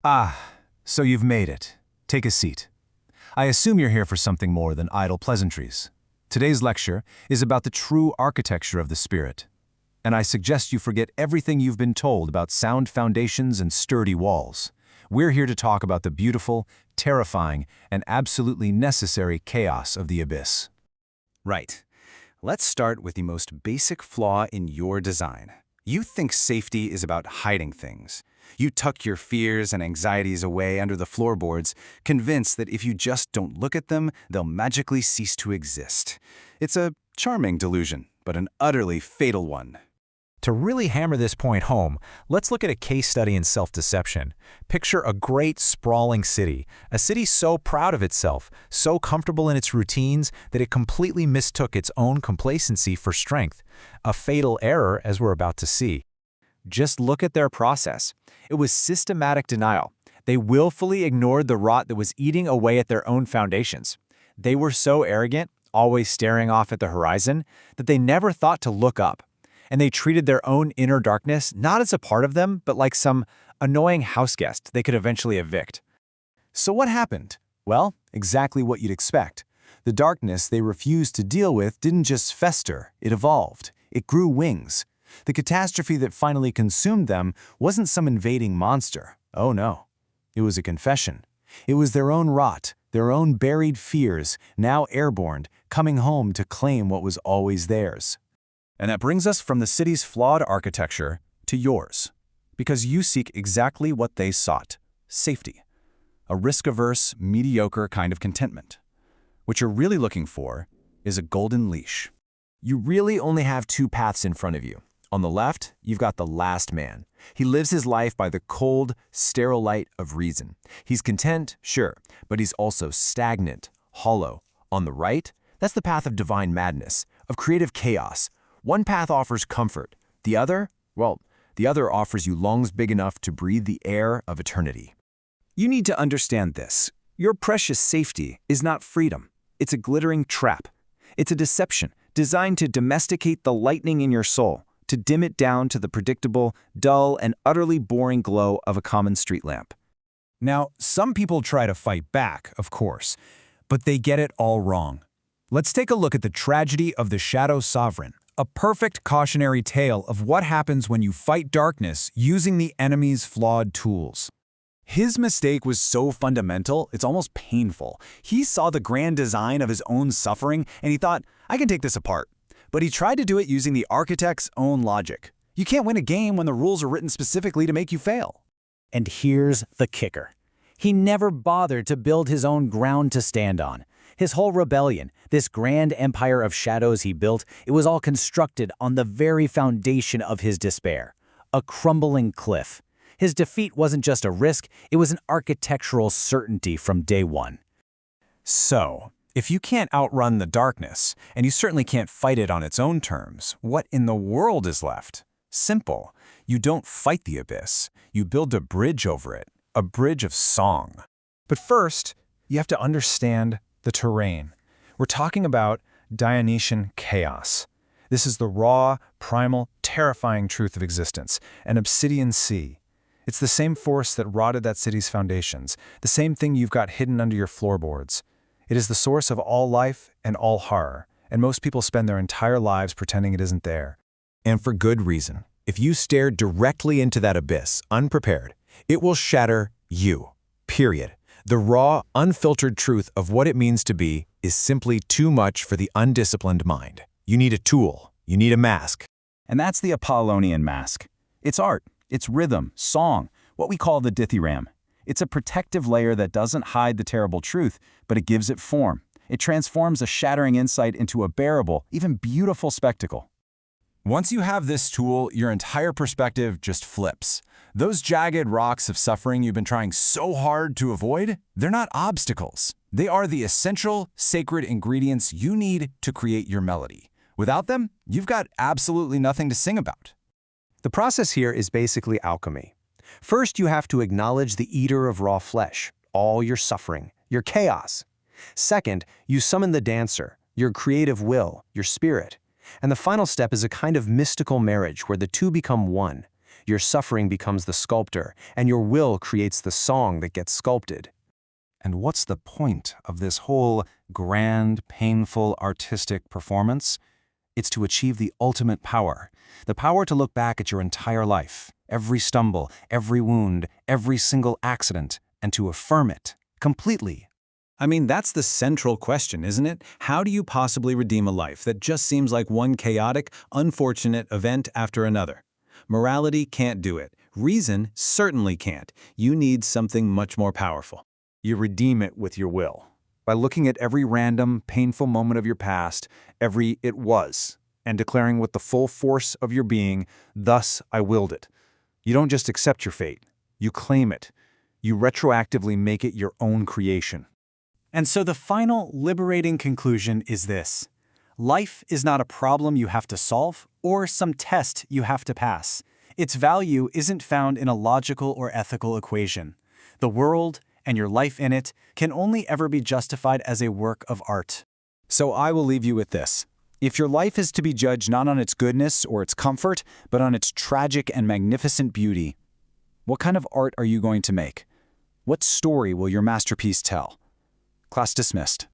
Ah, so you've made it. Take a seat. I assume you're here for something more than idle pleasantries. Today's lecture is about the true architecture of the spirit, and I suggest you forget everything you've been told about sound foundations and sturdy walls. We're here to talk about the beautiful, terrifying, and absolutely necessary chaos of the abyss. Right. Let's start with the most basic flaw in your design. You think safety is about hiding things. You tuck your fears and anxieties away under the floorboards, convinced that if you just don't look at them, they'll magically cease to exist. It's a charming delusion, but an utterly fatal one. To really hammer this point home, let's look at a case study in self-deception. Picture a great, sprawling city, a city so proud of itself, so comfortable in its routines that it completely mistook its own complacency for strength. A fatal error, as we're about to see. Just look at their process. It was systematic denial. They willfully ignored the rot that was eating away at their own foundations. They were so arrogant, always staring off at the horizon, that they never thought to look up. And they treated their own inner darkness not as a part of them, but like some annoying houseguest they could eventually evict. So what happened? Well, exactly what you'd expect. The darkness they refused to deal with didn't just fester, it evolved. It grew wings. The catastrophe that finally consumed them wasn't some invading monster. Oh no. It was a confession. It was their own rot, their own buried fears, now airborne, coming home to claim what was always theirs. And that brings us from the city's flawed architecture to yours, because you seek exactly what they sought: safety, a risk-averse, mediocre kind of contentment. What you're really looking for is a golden leash. You really only have two paths in front of you. On the left, you've got the last man. He lives his life by the cold, sterile light of reason. He's content, sure, but he's also stagnant, hollow. On the right, that's the path of divine madness, of creative chaos. One path offers comfort. The other offers you lungs big enough to breathe the air of eternity. You need to understand this. Your precious safety is not freedom. It's a glittering trap. It's a deception designed to domesticate the lightning in your soul, to dim it down to the predictable, dull, and utterly boring glow of a common street lamp. Now, some people try to fight back, of course, but they get it all wrong. Let's take a look at the tragedy of the Shadow Sovereign, a perfect cautionary tale of what happens when you fight darkness using the enemy's flawed tools. His mistake was so fundamental, it's almost painful. He saw the grand design of his own suffering, and he thought, I can take this apart. But he tried to do it using the architect's own logic. You can't win a game when the rules are written specifically to make you fail. And here's the kicker. He never bothered to build his own ground to stand on. His whole rebellion, this grand empire of shadows he built, it was all constructed on the very foundation of his despair. A crumbling cliff. His defeat wasn't just a risk, it was an architectural certainty from day one. So, if you can't outrun the darkness, and you certainly can't fight it on its own terms, what in the world is left? Simple. You don't fight the abyss. You build a bridge over it, a bridge of song. But first, you have to understand the terrain. We're talking about Dionysian chaos. This is the raw, primal, terrifying truth of existence, an obsidian sea. It's the same force that rotted that city's foundations, the same thing you've got hidden under your floorboards. It is the source of all life and all horror, and most people spend their entire lives pretending it isn't there. And for good reason. If you stare directly into that abyss, unprepared, it will shatter you. Period. The raw, unfiltered truth of what it means to be is simply too much for the undisciplined mind. You need a tool. You need a mask. And that's the Apollonian mask. It's art. It's rhythm, song, what we call the dithyramb. It's a protective layer that doesn't hide the terrible truth, but it gives it form. It transforms a shattering insight into a bearable, even beautiful spectacle. Once you have this tool, your entire perspective just flips. Those jagged rocks of suffering you've been trying so hard to avoid, they're not obstacles. They are the essential, sacred ingredients you need to create your melody. Without them, you've got absolutely nothing to sing about. The process here is basically alchemy. First, you have to acknowledge the eater of raw flesh, all your suffering, your chaos. Second, you summon the dancer, your creative will, your spirit. And the final step is a kind of mystical marriage where the two become one. Your suffering becomes the sculptor, and your will creates the song that gets sculpted. And what's the point of this whole grand, painful, artistic performance? It's to achieve the ultimate power. The power to look back at your entire life, every stumble, every wound, every single accident, and to affirm it completely. I mean, that's the central question, isn't it? How do you possibly redeem a life that just seems like one chaotic, unfortunate event after another? Morality can't do it. Reason certainly can't. You need something much more powerful. You redeem it with your will. By looking at every random, painful moment of your past, every "it was," and declaring with the full force of your being, "Thus I willed it." You don't just accept your fate. You claim it. You retroactively make it your own creation. And so the final, liberating conclusion is this. Life is not a problem you have to solve or some test you have to pass. Its value isn't found in a logical or ethical equation. The world and your life in it can only ever be justified as a work of art. So I will leave you with this. If your life is to be judged not on its goodness or its comfort, but on its tragic and magnificent beauty, what kind of art are you going to make? What story will your masterpiece tell? Class dismissed.